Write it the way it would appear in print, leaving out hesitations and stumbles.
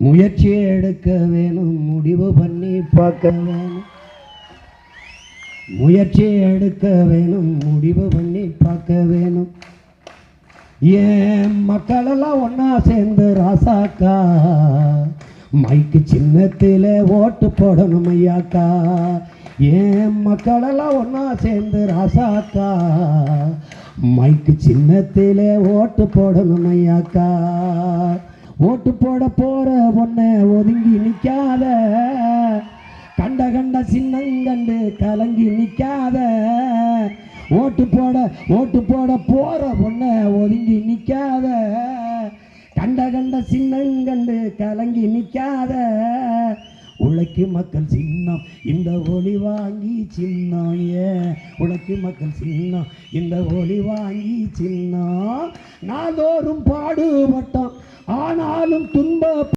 முயற்சி எடுக்க வேணும், முடிவு பண்ணி பார்க்க வேணும். முயற்சி எடுக்க வேணும், முடிவு பண்ணி பார்க்க வேணும். ஏன் மக்களெல்லாம் ஒன்றா சேர்ந்து ராசாக்கா மைக்கு சின்னத்தில் ஓட்டு போடணும் ஐயாக்கா. ஏன் மக்களெல்லாம் ஒன்றா சேர்ந்து ராசாக்கா மைக்கு சின்னத்தில் ஓட்டு போடணும் ஐயாக்கா. ஓட்டு போட போகிற பொண்ணை ஒதுங்கி நிற்காத, கண்ட கண்ட சின்னங்கண்டு கலங்கி நிற்காத. ஓட்டு போட போகிற பொண்ணை ஒதுங்கி நிற்காத, கண்ட கண்ட சின்னங்கண்டு கலங்கி நிற்காத. உழைக்கும் மக்கள் சின்னம் இந்த ஒளி வாங்கி சின்னம், உழைக்கும் மக்கள் சின்னம் இந்த ஒளி வாங்கி சின்னம். நாள்தோறும் பாடுபட்டோம் ஆனாலும் துன்ப